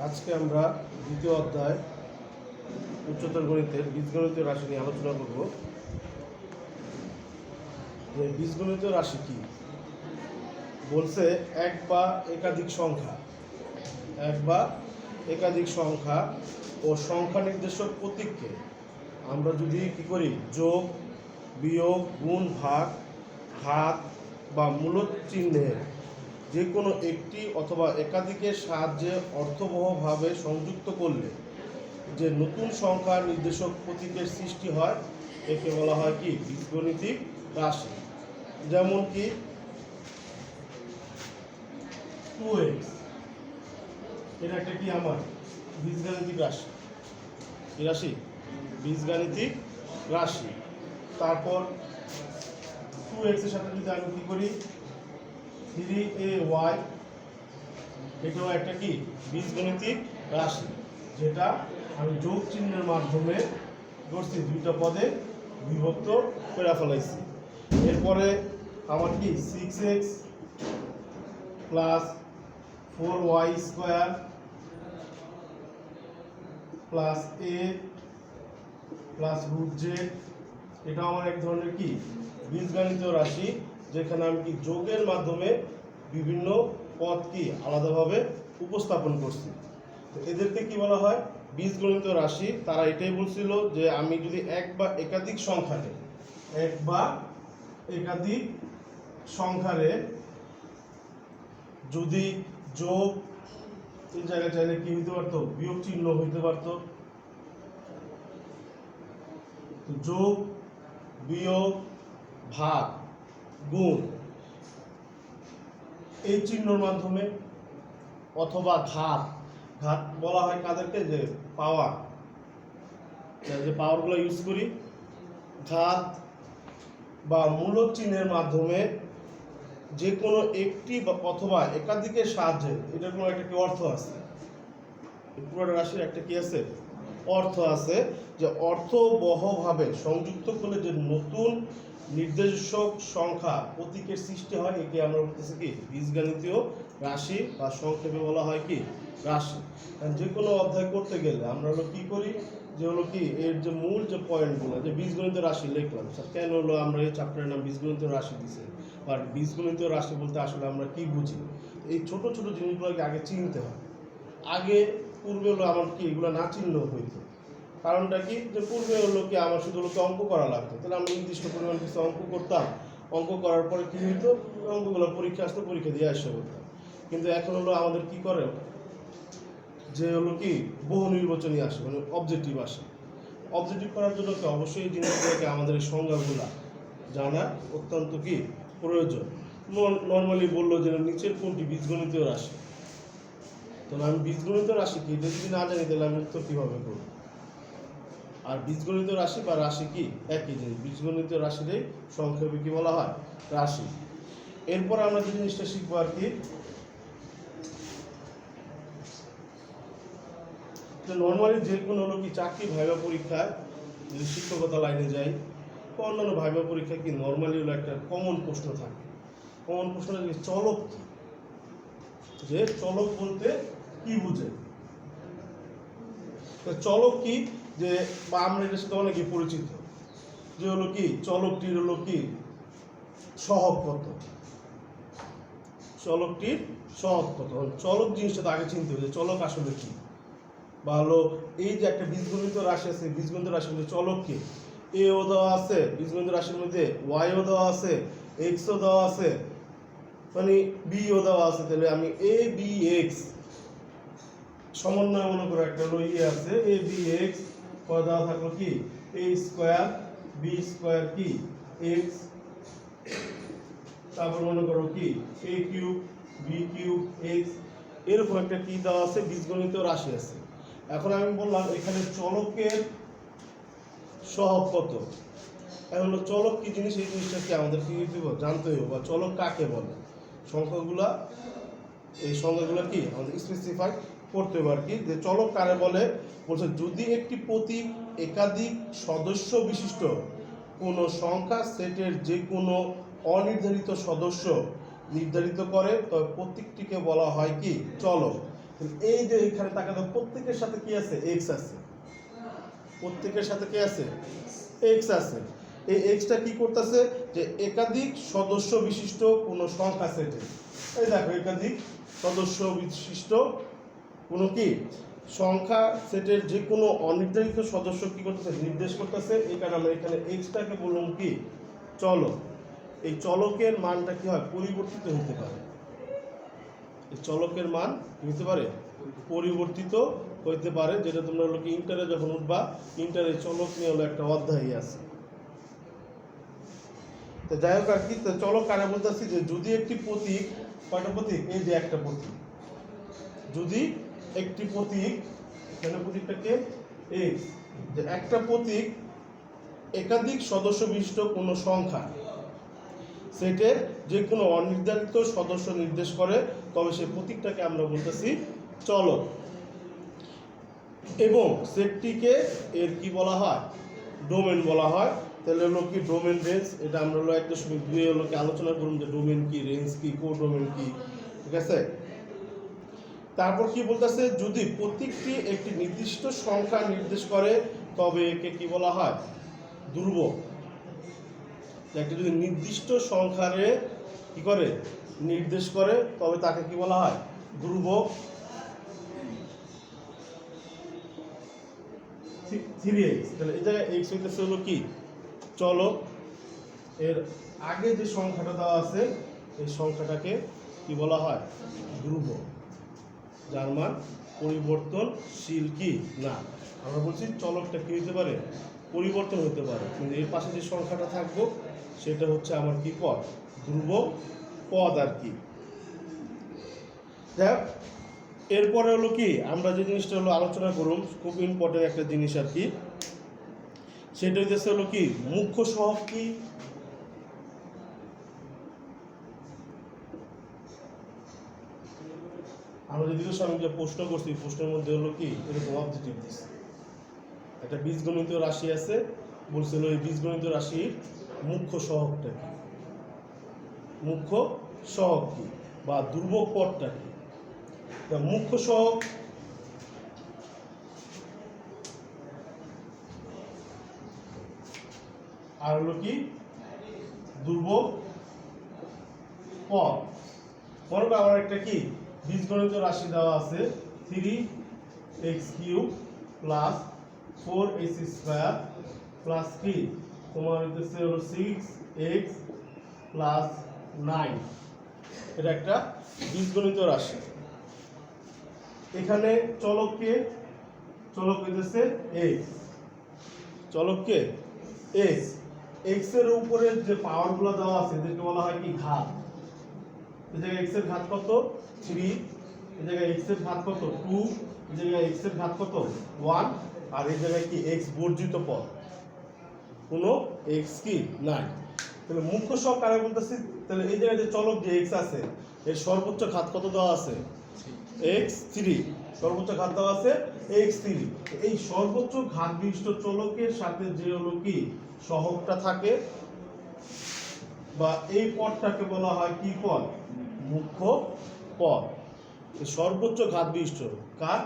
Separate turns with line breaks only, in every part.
আজকে আমরা দ্বিতীয় অধ্যায় উচ্চতর গণিতের বীজগণিতীয় রাশি নিয়ে আলোচনা করব। যে বীজগণিতীয় রাশি কি বলছে, এক বা একাধিক সংখ্যা ও সংখ্যা নির্দেশক প্রতীককে আমরা যদি কি করি, যোগ, বিয়োগ, গুণ, ভাগ, ঘাত বা মূলদ চিহ্নের যে কোনো একটি অথবা একাধিকের সাহায্যে অর্থবহভাবে সংযুক্ত করলে যে নতুন সংখ্যা নির্দেশক প্রতীকের সৃষ্টি হয়, একে বলা হয় কি বীজগণিতিক রাশি। যেমন কি 2x, এটা একটা কি আমার বীজগাণিতিক রাশি, কি রাশি? বীজগাণিতিক রাশি। তারপর 2x এর সাথে যদি আমি কি করি 3ay, এটাও একটা কি বীজগণিতিক রাশি, যেটা আমি যোগ চিহ্নের মাধ্যমে করছি, দুইটা পদে বিভক্ত করে ফেলাইছি। এরপরে আমার কি 6x plus 4y square plus a plus root Z, এটা আমার এক ধরনের কি বীজগণিতীয় রাশি, যেখানে আমি কি যোগের মাধ্যমে বিভিন্ন পদ কি আলাদাভাবে উপস্থাপন করছি। তো এদেরকে কি বলা হয়? বীজগণিতীয় রাশি। তারা এটাই বলছিল যে আমি যদি এক বা একাধিক সংখ্যারে যদি যোগ, এই জায়গায় চাইলে কি হইতে পারতো, বিয়োগ চিহ্ন হইতে পারতো। যোগ, বিয়োগ, ভাগ, গুণ এই চিহ্নর মাধ্যমে, অথবা ঘাত বলা হয় কাদেরকে, যে পাওয়ার, যে পাওয়ারগুলো ইউজ করি, ঘাত বা মূলদ চিহ্নের মাধ্যমে যে কোনো একটি অথবা একাধিকের সাহায্যে, এটার কোনো একটা কি অর্থ আছে, পুরো রাশির একটা কি আছে, অর্থ আছে, যে অর্থবহভাবে সংযুক্ত করলে যে নতুন নির্দেশক সংখ্যা প্রতীকের সৃষ্টি হয়, একে আমরা বলতেছি কি বীজগণিতীয় রাশি, বা সংক্ষেপে বলা হয় কি রাশি। যে কোনো অধ্যায় করতে গেলে আমরা হলো কি করি, যে হলো কি এর যে মূল যে পয়েন্টগুলো, যে বীজগণিতীয় রাশি লিখলাম, স্যার কেন হলো আমরা এই চ্যাপ্টারের নাম বীজগণিতীয় রাশি দিছি, আর বীজগণিতীয় রাশি বলতে আসলে আমরা কি বুঝি, এই ছোট ছোট জিনিসগুলোকে আগে চিনতে হয়। আগে পূর্বে হলো আমার কি এগুলো না চিনলেও হইতো। কারণটা কি, যে পূর্বে হলো কি আমার শুধু লোকে অঙ্ক করা লাগতো, তাহলে আমি নির্দিষ্ট পরিমাণ কিছু অঙ্ক করতাম, অঙ্ক করার পরে কী হইতো, অঙ্কগুলো পরীক্ষা আসতো, পরীক্ষা দিয়ে আসতে করতাম। কিন্তু এখন হলো আমাদের কি করে, যে হলো কি বহু নির্বাচনী আসে, মানে অবজেক্টিভ আসে। অবজেক্টিভ করার জন্য কি অবশ্যই এই জিনিসগুলোকে আমাদের এই সংজ্ঞাগুলো জানা অত্যন্ত কি প্রয়োজন। নর্মালি বললো যে নিচের কোনটি বীজগণিতীয় রাশি, তো আমি বীজগণিতীয় রাশি কি এটা যদি না জানি, তাহলে আমি উত্তর কীভাবে করব? আর বীজগণিতীয় রাশি বা রাশি কি একই জিনিস, বীজগণিতীয় রাশিরই সংক্ষেপে কি বলা হয়, রাশি। এরপর আমরা যে জিনিসটা শিখবো আর কি, নর্মালি যে কোনো হলো কি চাকরি ভাইবা পরীক্ষায় যদি শিক্ষকতা লাইনে যাই, বা অন্যান্য ভাইবা পরীক্ষায় কি নর্মালি হলো একটা কমন প্রশ্ন থাকে। কমন প্রশ্নটা কি, চলক কি, যে চলক বলতে কি বুঝে, চলক কি, যে বা আমরা এটার সাথে অনেকে পরিচিত, যে হলো কি চলকটির হলো কি সহগ কত, চলকটির সহগ কত। চলক জিনিসটা তো আগে চিনতে হবে, চলক আসলে কি, বা হলো এই যে একটা বীজগণিতীয় রাশি আছে, বীজগণিতীয় রাশির মধ্যে চলক কি, এ ও দেওয়া আছে, বীজগণিতীয় রাশির মধ্যে ওয়াই ও দেওয়া আছে, এক্স ও দেওয়া আছে, মানে বি ও দেওয়া আছে, তাহলে আমি এ বি এক্স সমন্বয় মনে করো একটা হলো ইয়ে আছে, এ বি এক্স পরে দেওয়া থাকলো কি এ স্কোয়ার বি স্কোয়ার কি এক্স, তারপর মনে করো কি এ কিউব বি কিউব এক্স, এরকম একটা কি দেওয়া আছে, বীজগণিতীয় রাশি আছে। এখন আমি বললাম এখানে চলকের সহগ কত। এখন হলো চলক কি জিনিস, এই জিনিসটা কি আমাদের কি জানতে হবে, বা চলক কাকে বলে, সংখ্যাগুলা, এই সংখ্যাগুলো কি আমাদের স্পেসিফাই করতে হবে আর কি, যে চলক কারে বলে। বলছে যদি একটি প্রতীক একাধিক সদস্য বিশিষ্ট কোনো সংখ্যা সেটের যে কোনো অনির্ধারিত সদস্য নির্ধারিত করে, তবে প্রতীকটিকে বলা হয় কি চলক। এই যে এখানে তাকানো প্রত্যেকের সাথে কি আছে এক্স আছে, প্রত্যেকের সাথে কি আছে এক্স আছে। এই এক্সটা কি করতেছে যে একাধিক সদস্য বিশিষ্ট কোনো সংখ্যা সেটে, এই দেখো একাধিক সদস্য বিশিষ্ট কোনো কি সংখ্যা সেটের যে কোনো অনির্ধারিত সদস্য কি করতেছে নির্দেশ করতেছে। এই কারণে আমরা এখানে এক্সটাকে বললাম কি চলক। এই চলকের মানটা কি হয় পরিবর্তিত হতে পারে, এই চলকের মান কি হতে পারে পরিবর্তিত হইতে পারে, যেটা তোমরা হলো কি ইন্টারে যখন উঠবা ইন্টারে চলক নিয়ে হলো একটা অধ্যায় আছে। তো যাই হোক আর কি, তো চলক কারে বলতেছি যে যদি একটি প্রতীক, কয়টা প্রতীক, এই যে একটা প্রতীক, যদি একটি প্রতীক, মানে প্রতীকটাকে এক্স, যে একটা প্রতীক একাধিক সদস্য বিশিষ্ট কোনো সংখ্যা সেটের যে কোনো অনির্ধারিত সদস্য নির্দেশ করে, তবে সেই প্রতীকটাকে আমরা বলতেছি চলক। এবং সেটটিকে এর কি বলা হয় ডোমেন বলা হয়। তাহলে হলো কি ডোমেন রেঞ্জ, এটা আমরা হলো 1.2 হলো কি আলোচনা করুন যে ডোমেন কি, রেঞ্জ কি, কোডোমেন কি, ঠিক আছে। তারপর কি বলতেছে যদি প্রতীকটি একটি নির্দিষ্ট সংখ্যা নির্দেশ করে তবে একে কি বলা হয় ধ্রুবক। একটা যদি নির্দিষ্ট সংখ্যারে কি করে নির্দেশ করে তবে তাকে কি বলা হয় ধ্রুবক। 3x, তাহলে এই জায়গায় x হইতেছে হলো কি চলক, এর আগে যে সংখ্যাটা দেওয়া আছে এই সংখ্যাটাকে কি বলা হয় ধ্রুবক, যার মান পরিবর্তনশীল কি না। আমরা বলছি চলকটা কি হতে পারে পরিবর্তন হতে পারে, কিন্তু এর পাশে যে সংখ্যাটা থাকবো সেটা হচ্ছে আমার কি পদ ধ্রুবক পদ আর কি। দেখ এরপরে হলো কি আমরা যে জিনিসটা হলো আলোচনা করুন খুব ইম্পর্টেন্ট একটা জিনিস আর কি, সেটা হইতেছে হলো কি মুখ্য সহগ কি। আমরা যদি আমি যে প্রশ্ন করছি প্রশ্নের মধ্যে হলো কি এরকম অবজেক্টিভ দিচ্ছে, একটা বীজগণিত রাশি আছে, বলছিল এই বীজগণিত রাশির মুখ্য সহগটা কি, মুখ্য সহগ কি বা ধ্রুবক পদটা কি। মুখ্য সহগ আর হলো কি ধ্রুবক পদ। মনে করো আমার একটা কি বীজগণিত রাশি দেওয়া আছে 3x³ প্লাস 4x² প্লাস কি তোমার হইতেছে হলো 6x প্লাস 9, এটা একটা বীজগণিত রাশি। এখানে চলককে চলক হইতেছে x, চলককে x, x এর উপরে যে পাওয়ারগুলো দেওয়া আছে এদেরকে বলা হয় কি ঘাত। এই জায়গায় x এর ঘাত কত 3, এই জায়গায় x এর ঘাত কত 2, এই জায়গায় x এর ঘাত কত 1, আর এই জায়গায় কি x বর্জিত পদ, কোনো x কি নাই। তাহলে মুখ্য সহগ কারে বলতেছি, তাহলে এই জায়গায় যে চলক যে x আছে এর সর্বোচ্চ ঘাত কত দেওয়া আছে x3, সর্বোচ্চ ঘাত দেওয়া আছে x3। এই সর্বোচ্চ ঘাত বিশিষ্ট চলকের সাথে যে হলো কি সহগটা থাকে বা এই পদটাকে বলা হয় কি পদ মুখ্য পদ। সর্বোচ্চ ঘাত বিশিষ্ট কার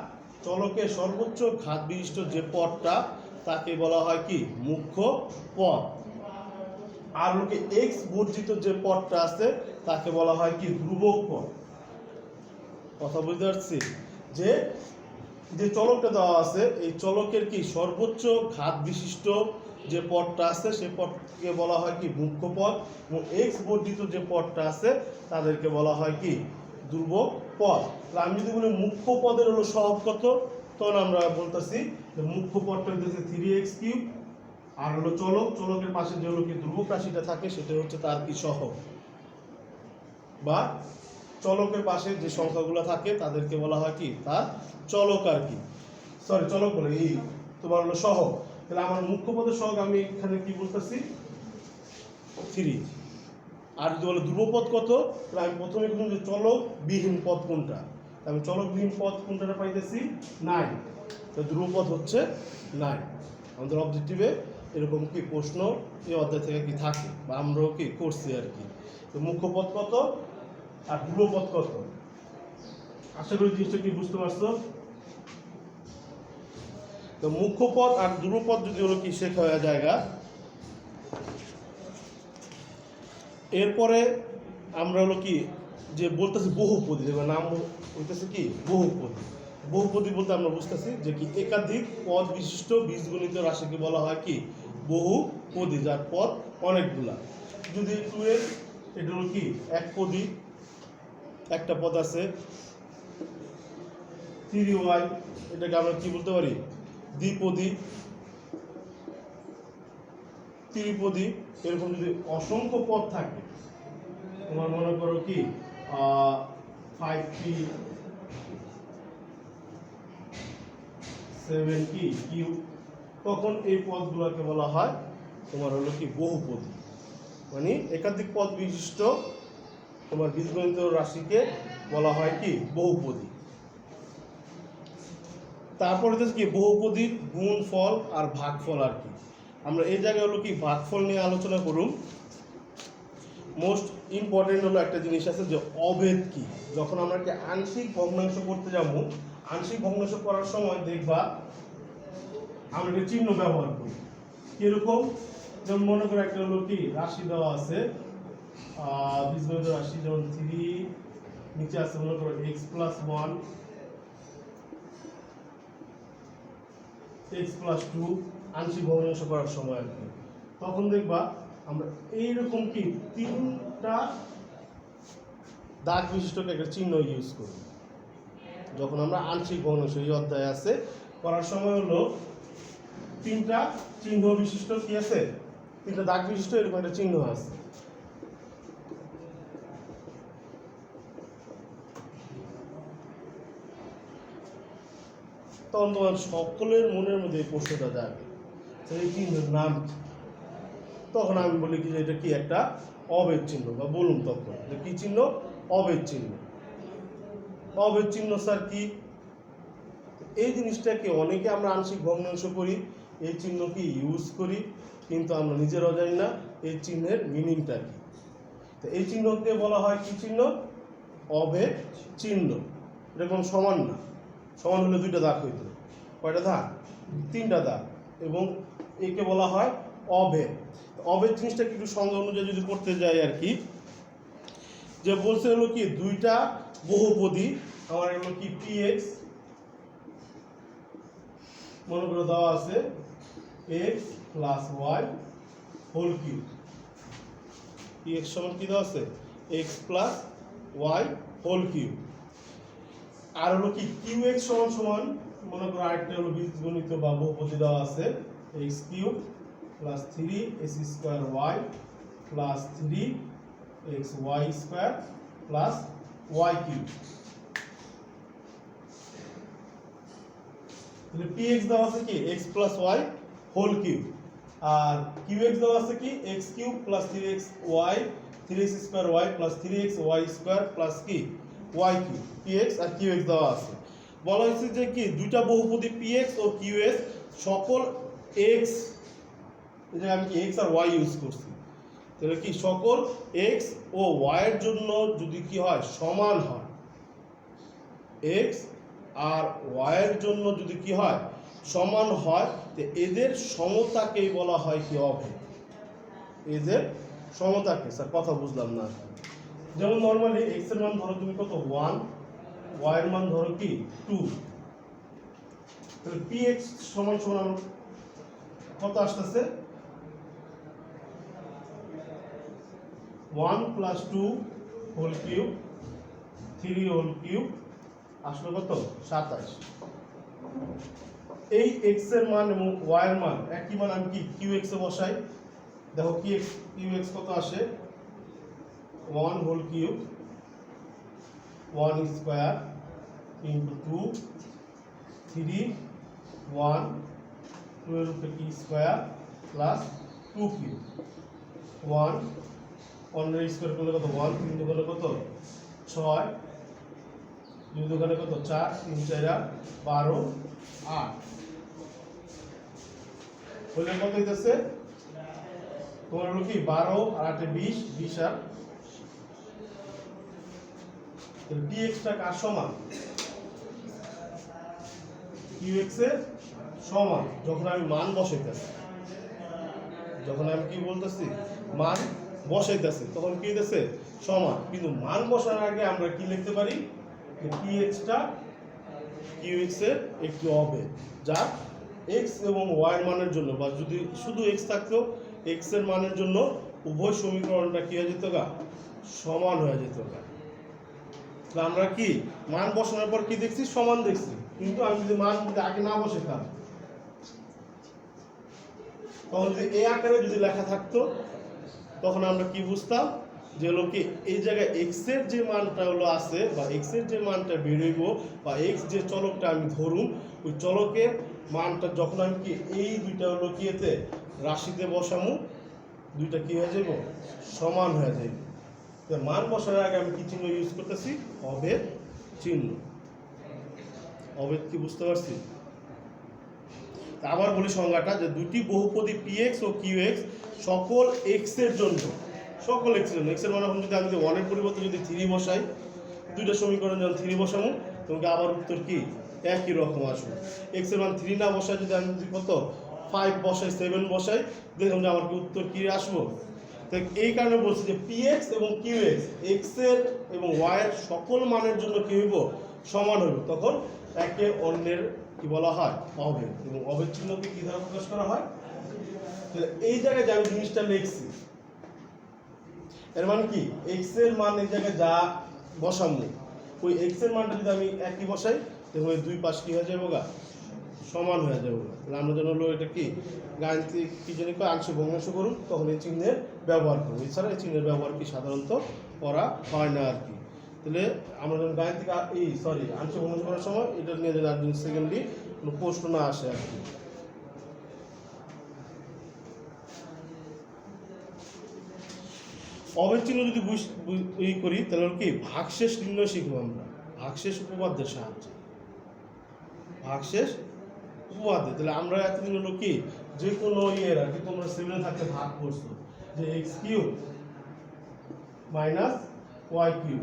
চলকের সর্বোচ্চ ঘাত বিশিষ্ট যে পদটা তাকে বলা হয় কি মুখ্য পদ। আর লোকে এক্স বর্জিত যে পদটা আছে তাকে বলা হয় কি ধ্রুবক পদ। কথা বুঝতে পারছি যে যে চলকটা দেওয়া আছে এই চলকের কি সর্বোচ্চ ঘাত বিশিষ্ট যে পদটা আছে সেই পদকে বলা হয় কি মুখ্য পদ, এবং এক্স বর্জিত যে পদটা আছে তাদেরকে বলা হয় কি ধ্রুবক পদ। আমি যদি বলি মুখ্য পদের হলো সহগ কত, তখন আমরা বলতেছি যে মুখ্য পদটা হচ্ছে 3x³ আর হলো চলক, চলকের পাশে যে হলো কি ধ্রুবক রাশিটা থাকে সেটা হচ্ছে তার কি সহগ, বা চলকের পাশে যে সংখ্যাগুলো থাকে তাদেরকে বলা হয় কি তার চলক আর কি, সরি চলক বলে এই তোমার হলো সহগ। তাহলে আমার মুখ্য পদের সহগ আমি এখানে কি বলতেছি 3। আর যদি বলে ধ্রুবপদ কত, তাহলে আমি প্রথমে বলুন যে চলক বিহীন পদ কোনটা, আমি চলক বিহীন পদ কোনটা পাইতেছি 9, তো ধ্রুবপদ হচ্ছে 9। আমাদের অবজেক্টিভে এরকম কি প্রশ্ন এই অধ্যায় থেকে কি থাকে বা আমরাও কি করছি আর কি। তো মুখ্য পদ কত আর ধ্রুবপদ কত, আশা করি জিনিসটা কি বুঝতে পারছো। তো মুখ্য পদ আর ধ্রুবপদ যদি হলো কি শেখা হয়ে জায়গা, এরপরে আমরা হলো কি যে বলতেছি বহুপদী, যেমন নাম হইতেছে কি বহুপদী। বহুপদী বলতে আমরা বুঝতেছি যে কি একাধিক পদ বিশিষ্ট বীজগণিত রাশিকে বলা হয় কি বহুপদী, যার পদ অনেকগুলা। যদি 2x, এটা হলো কি এক পদী, একটা পদ আছে। 3y, এটাকে আমরা কি বলতে পারি দ্বিপদী, ত্রিপদী। এরকম যদি অসংখ্য পদ থাকে, তোমার মনে করো কি 5p 7p কিউ, তখন এই পদগুলোকে বলা হয় তোমার হলো কি বহুপদী, মানে একাধিক পদ বিশিষ্ট তোমার বীজগণিত রাশিকে বলা হয় কি বহুপদী। তারপরে হচ্ছে কি বহুপদীর গুণফল আর ভাগফল। আর কি আমরা এই জায়গায় হলো কি ভাগফল নিয়ে আলোচনা করুন। মোস্ট ইম্পর্টেন্ট হলো একটা জিনিস আছে যে অভেদ কি। যখন আমরা কি আংশিক ভগ্নাংশ করতে যাব, আংশিক ভগ্নাংশ করার সময় দেখবা আমরা একটা চিহ্ন ব্যবহার করি। কিরকম, যেমন মনে করো একটা হলো কি রাশি দেওয়া আছে, বীজগণিত রাশি, যেমন 3, নিচে আছে মনে করো x+1 x+2, আংশিক ভগ্নাংশ করার সময় আর কি। তখন দেখবা আমরা এইরকম কি 3টা দাগ বিশিষ্ট একটা চিহ্ন ইউজ করি যখন আমরা আংশিক ভগ্নাংশ, এই অধ্যায় আছে করার সময় হলো 3টা চিহ্ন বিশিষ্ট কি আছে, 3টা দাগ বিশিষ্ট এরকম একটা চিহ্ন আছে। তখন তোমার সকলের মনের মধ্যে এই প্রশ্নটা যাবে, এই চিহ্নের নাম। তখন আমি বলি কি যে এটা কি একটা অভেদ চিহ্ন, বা বলুন তখন যে কি চিহ্ন, অভেদ চিহ্ন। অভেদ চিহ্ন স্যার কি? এই জিনিসটাকে অনেকে আমরা আংশিক ভগ্নাংশ করি, এই চিহ্ন কি ইউজ করি, কিন্তু আমরা নিজেরাও জানি না এই চিহ্নের মিনিংটা কি। তো এই চিহ্নকে বলা হয় কি চিহ্ন, অভেদ চিহ্ন। এরকম সমান না, সমান হলে 2টা দাগ হইতো, কয়টা দাগ, 3টা দাগ, এবং একে বলা হয় অভেদ। অভেদ জিনিসটা একটু সংজ্ঞা অনুযায়ী যদি করতে যাই আর কি, যে বলছে হলো কি 2টা বহুপদী, আমার হলো কি px, মনে করে দেওয়া আছে x + y whole cube. px সমান কি দেওয়া আছে, x + y হোল কিউব। আর হলো কি qx সমান সমান, মনে করো আরেকটা হলো বীজগণিত বা বহুপদী দেওয়া আছে x³ + 3x² y + 3xy² + y³। তাহলে px দেওয়া আছে কি x + y হোল কিউব, আর qx দেওয়া আছে কি x³ + 3xy 3x² y + 3xy² কি y³ px আর qx দেওয়া আছে। বলা হয়েছে যে কি 2টা বহুপদী px ও qx সকল x, এই যে আমি কি x আর y ইউজ করছি, তাহলে কি সকল x ও y এর জন্য যদি কি হয় সমান হয়, x আর y এর জন্য যদি কি হয় সমান হয়, তো এদের সমতাকেই বলা হয় কি অভেদ। এদের সমতাকে, স্যার কথা বুঝলাম না। যেমন নরমালি x এর মান ধরো তুমি কত 1, y এর মান ধরো কি 2, তাহলে px সমান সমান কত আসতেছে 1 + 2 হোল কিউব 3 হোল কিউব আসলে কত 27। এই x এর মান এবং y এর মান একই মান, আমি কি qx এ বসাই, দেখো qx কত আসে 1 হোল কিউব 1² * 2 3 1 2 এর উপরে কি স্কয়ার প্লাস 2 কিউব 1 1 এর স্কয়ার করলে কত 1 3 দুগুণে কত 6 2 দুগুণে কত 4 3 4 12 8 বলে কত হইতেছে তোমার হলো কি 12 আর 8 এ 20 20 আর তাহলে px-টা কার সমান? qx এর সমান। যখন আমি মান বসাইতেছি, যখন আমি কি বলতেছি মান বসাইতেছি, তখন কি হইতেছে সমান। কিন্তু মান বসানোর আগে আমরা কি লিখতে পারি যে px-টা qx এর একটি অবেদ, যা x এবং y এর মানের জন্য, বা যদি শুধু x থাকতো x এর মানের জন্য উভয় সমীকরণটা কি হয়ে যেত গা? সমান হয়ে যেত গা। আমরা কি মান বসানোর পর কি দেখছি? সমান দেখছি। কিন্তু আমি যদি মান আগে না বসাতাম, তখন যদি এই আকারে যদি লেখা থাকতো, তখন আমরা কি বুঝতাম যে হলো কি এই জায়গায় x এর যে মানটা হলো আছে, বা x এর যে মানটা বেরোইব, বা x যে চলকটা আমি ধরুম, ওই চলকের মানটা যখন আমি কি এই দুইটা হলো কি এতে রাশিতে বসামু, দুইটা কি হয়ে যাব? সমান হয়ে যাবে। তো মান বসানোর আগে আমি কি চিহ্ন ইউজ করতেছি? অভেদ চিহ্ন। অভেদ কি বুঝতে পারছি? আবার বলি সংজ্ঞাটা, যে দুটি বহুপদী px ও qx সকল x এর জন্য, সকল x এর জন্য, x এর মান এখন যদি আমি 1 এর পরিবর্তে যদি 3 বসাই, দুইটা সমীকরণ যখন 3 বসাবো, তোমাকে আবার উত্তর কি একই রকম আসবে। x এর মান 3 না বসাই যদি আমি কত 5 বসাই, 7 বসাই, দেখুন যে আমার কি উত্তর কি আসবো। তো এই কারণে বলছি যে px এবং qx x এর এবং y এর সকল মানের জন্য কি হইব? সমান হইব। তখন একে অন্যের কি বলা হয়? অভেদ। এবং অভেদ চিহ্নকে কি দ্বারা প্রকাশ করা হয়? এই জায়গায় যে আমি জিনিসটা লিখছি, এর মানে কি x এর মান এই জায়গায় যা বসাবো, ওই x এর মানটা যদি আমি একই বসাই, তাহলে দুই পাশ কি হয়ে যাবে গা? সমান হয়ে যাবে। তাহলে আমরা যেন হলো এটা কি গাণিতিক কি জানি কয় আংশিক ভগ্নাংশ করুন, তখন এই চিহ্নের ব্যবহার করুন। এছাড়া এই চিহ্নের ব্যবহার কি সাধারণত করা হয় না আর কি। তাহলে আমরা যখন গাণিতিক আংশিক ভগ্নাংশ করার সময় এটা নিয়ে যদি আর সেকেন্ডলি কোনো প্রশ্ন না আসে আর কি। অভেদ চিহ্ন যদি করি, তাহলে কি ভাগশেষ নির্ণয় শিখবো আমরা ভাগশেষ উপপাদ্যের সাহায্যে। ভাগশেষ উপপাদ্য, তাহলে আমরা এতদিন হলো কি যে কোনো ইয়ের আর কি তোমরা 7 থাকতে ভাগ করছো, যে x³ মাইনাস y³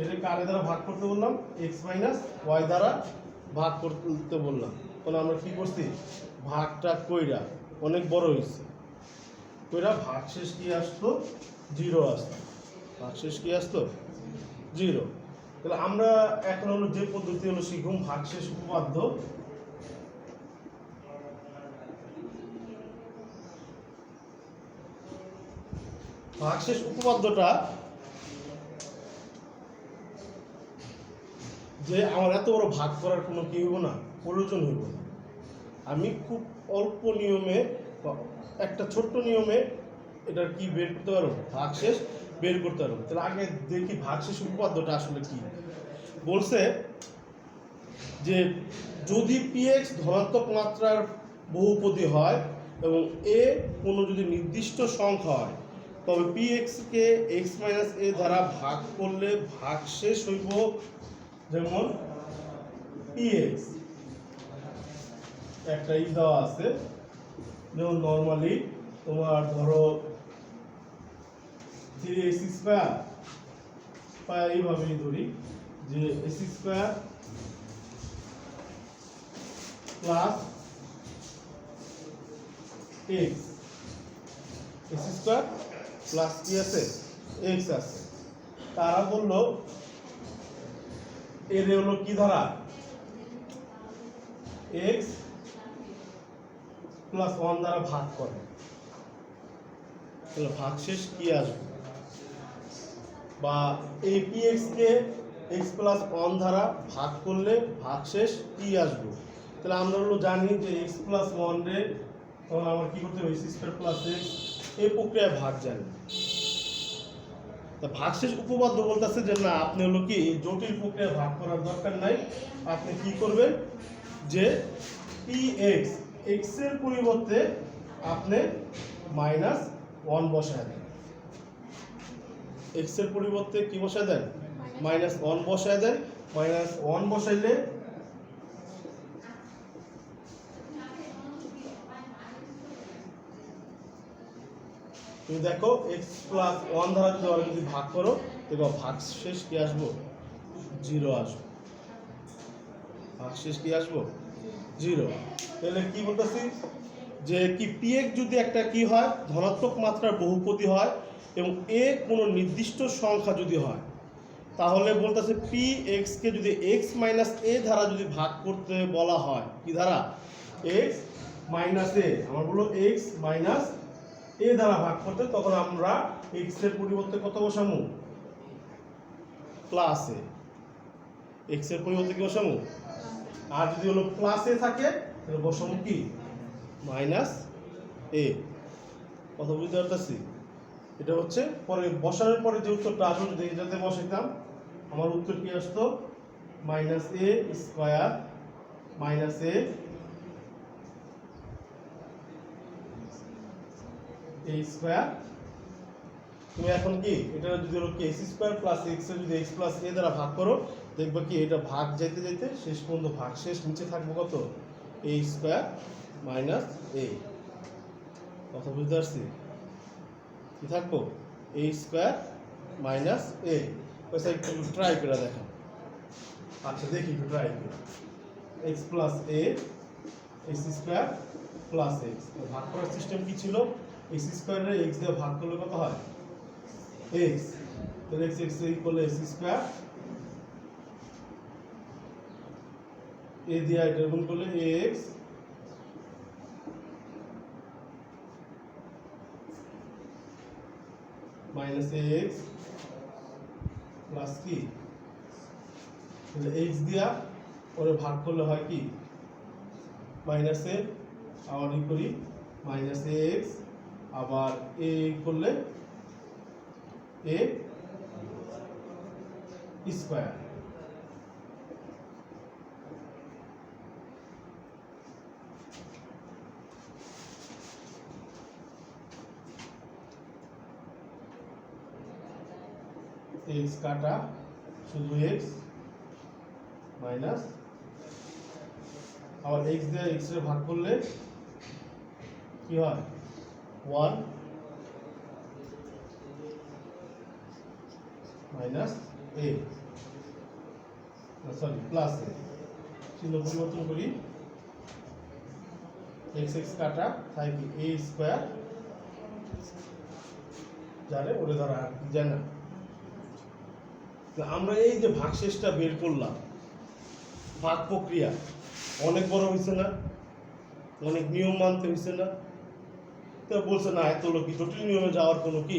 এটা কারে দ্বারা ভাগ করতে বললাম? x মাইনাস y দ্বারা ভাগ করতে বললাম। তাহলে আমরা কি করছি? ভাগটা কইরা অনেক বড় হয়েছে, কইরা ভাগশেষ কি আসতো? 0 আসতো। ভাগশেষ কি আসতো? 0। তাহলে আমরা এখন হলো যে পদ্ধতি হলো শিখুম ভাগশেষ উপপাদ্য। ভাগশেষ উপপাদ্যটা যে আমার এত বড় ভাগ করার কোনো কি হইব না, প্রয়োজন হইব না। আমি খুব অল্প নিয়মে, একটা ছোট্ট নিয়মে এটার কি বের করতে পারবো? ভাগশেষ বের করতে পারবো। তাহলে আগে দেখি ভাগশেষ উপপাদ্যটা আসলে কি বলছে। যে যদি px ধনাত্মক মাত্রার বহুপদী হয় এবং a কোনো যদি নির্দিষ্ট সংখ্যা হয়, তবে px K x minus a দ্বারা ভাগ করলে ভাগশেষ হইব যেমন px একটা দেওয়া আছে, যেমন নর্মালি তোমার ধরো 3x² বা এইভাবেই ধরি যে x² plus x, x² plus কি আছে? x আছে। তারা বললো এর হলো কি ধারা? x প্লাস 1 দ্বারা ভাগ করে, তাহলে ভাগশেষ কি আসবে? বা এই px কে x প্লাস 1 দ্বারা ভাগ করলে ভাগশেষ কি আসবে? তাহলে আমরা হলো জানি যে x প্লাস 1 রে তখন আমার কি করতে হবে? x² প্লাস x এই প্রক্রিয়ায় ভাগ জানি। তা ভাগশেষ উপপাদ্য বলতেছে যে না, আপনি হলো কি জটিল প্রক্রিয়ায় ভাগ করার দরকার নাই। আপনি কি করবেন যে px x এর পরিবর্তে আপনি মাইনাস 1 বসায় দেন। x এর পরিবর্তে কি বসায় দেন? মাইনাস 1 বসায় দেন। মাইনাস 1 বসাইলে তুমি দেখো x প্লাস 1 দ্বারা যদি ভাগ করো, দেখো ভাগশেষ কি আসবো? জিরো আসবে, ভাগশেষ কি আসবো জিরো। তাহলে কি বলতেছি যে কি পি এক্স যদি একটা কি হয় ধনাত্মক মাত্রার বহুপদী হয় এবং এ কোনো নির্দিষ্ট সংখ্যা যদি হয়, তাহলে বলতেছে পি এক্সকে যদি এক্স মাইনাস এ দ্বারা যদি ভাগ করতে বলা হয়, কি দ্বারা এক্স মাইনাস এ, আমার বললো এক্স মাইনাস এ দ্বারা ভাগ করতে, তখন আমরা এক্স এর পরিবর্তে কত বসামু প্লাস এ, এক্স এর পরিবর্তে কি বসামু, আর যদি হলো প্লাস এ থাকে তাহলে বসামু কি মাইনাস এ। কথা বুঝতে পারতেছি? এটা হচ্ছে পরে বসানোর পরে যে উত্তরটা আসলো যদি এটাতে বসাইতাম, আমার উত্তর কি আসতো মাইনাস এ স্কোয়ার মাইনাস এ স্কোয়ার। তুমি এখন কি এটা যদি হলো কি এক্স স্কোয়ার প্লাস এক্স এর যদি এক্স প্লাস এ দ্বারা ভাগ করো, দেখবে কি এটা ভাগ যাইতে যাইতে শেষ পর্যন্ত ভাগ শেষ নিচে থাকবে কত এ স্কোয়ার মাইনাস এ। কথা বুঝতে পারছি? কি থাকবো এ স্কোয়ার মাইনাস এ। ওই সাইড একটু ট্রাই করে দেখেন। আচ্ছা দেখি একটু ট্রাই করে, এক্স প্লাস এ এক্স স্কোয়ার প্লাস এক্স, ভাগ করার সিস্টেম কি ছিল, এক্স স্কোয়ারে এক্স দিয়ে ভাগ করলে কত হয় এক্স, তাহলে x x equal x square, এ দিয়ে এটা গুণ করলে এক্স মাইনাস এক্স প্লাস কি, তাহলে এক্স দিয়া ওরে ভাগ করলে হয় কি মাইনাস এ, আবার ই করি মাইনাস এক্স, আবার এ করলে এ স্কোয়ার। এক্স কাটা শুধু এক্স মাইনাস, আবার এক্স দিয়ে এক্স এর ভাগ করলে কি হয় 1 মাইনাস এ, সরি প্লাস এ, চিহ্ন পরিবর্তন করি, এক্স এক্স কাটা তাই কি এ স্কোয়ার, জানে ওরে ধরা আর কি জানা। আমরা এই যে ভাগশেষটা বের করলাম, ভাগ প্রক্রিয়া অনেক বড় হয়েছে না, অনেক নিয়ম মানতে হয়েছে না, তো বলছে না এত লোক জটিল নিয়মে যাওয়ার কোনো কি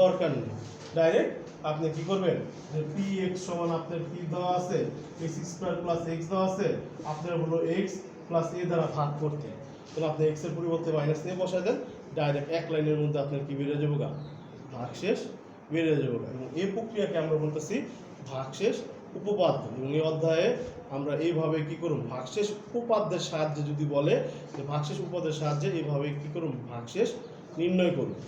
দরকার নেই, ডাইরেক্ট আপনি কি করবেন যে পি এক্স সমান আপনার পি দেওয়া আছে এক্স স্কোয়ার প্লাস এক্স দেওয়া আছে, আপনার হলো এক্স প্লাস এ দ্বারা ভাগ করতে, তাহলে আপনি এক্স এর পরিবর্তে মাইনাস এ বসায় দেন, ডাইরেক্ট এক লাইনের মধ্যে আপনার কি বেড়ে যাবো গা ভাগশেষ বেড়ে যাবো গা। এবং এই প্রক্রিয়াকে আমরা বলতেছি ভাগশেষ উপপাদ্য, এবং এই অধ্যায়ে আমরা এইভাবে কি করুন ভাগশেষ উপপাদ্যের সাহায্যে যদি বলে যে ভাগশেষ উপপাদ্যের সাহায্যে এইভাবে কি করুন ভাগশেষ নির্ণয় করুন।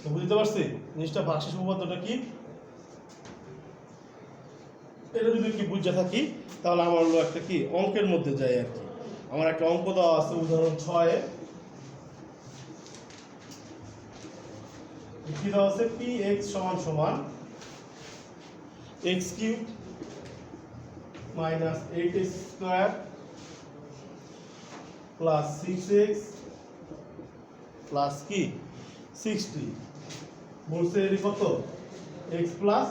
তো বুঝতে পারছি জিনিসটা ভাগশেষ উপপাদ্যটা কি, এটা যদি কি বুঝে থাকি তাহলে আমার হলো একটা কি অঙ্কের মধ্যে যাই আর কি। আমার একটা অঙ্ক দেওয়া আছে উদাহরণ 6-এ, কি দেওয়া আছে পি এক্স সমান সমান x cube minus 8 square plus 6x plus কি 60, বলছে এর কত x প্লাস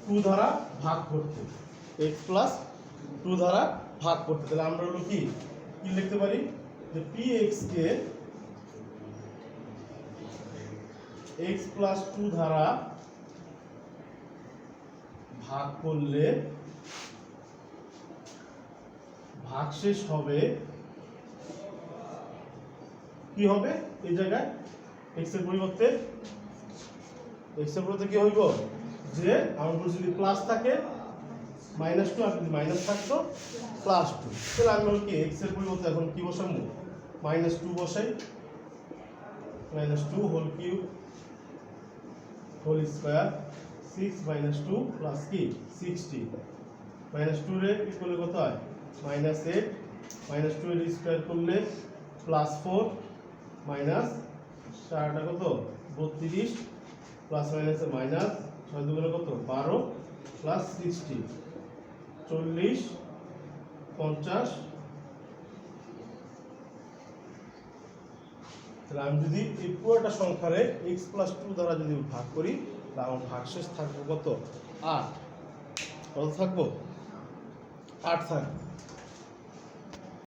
2 দ্বারা ভাগ করতে, x প্লাস 2 দ্বারা ভাগ করতে। তাহলে আমরা হলো কি কি লিখতে পারি যে px কে x প্লাস 2 দ্বারা ভাগ করলে ভাগশেষ হবে কি হবে, এই জায়গায় x এর পরিবর্তে কি হইব যে আমার উপর যদি প্লাস থাকে -2 আর যদি মাইনাস থাকতো +2, তাহলে আমি হল কি x এর পরিবর্তে এখন কি বসাবো -2 বসাই, -2 whole cube whole square 6 - 2 plus কি 60, -2 রে কি করলে কত হয় -8, -2 এর স্কয়ার করলে +4 মাইনাস 4টা কত 32 প্লাস মাইনাসে মাইনাস 6 দুগুণে কত 12 প্লাস 60 40 50। তাহলে আমি যদি এই পুরোটা সংখ্যারে x প্লাস 2 দ্বারা যদি ভাগ করি তাহলে আমার ভাগশেষ থাকবে কত? 8। কত থাকবো? 8 থাকবে।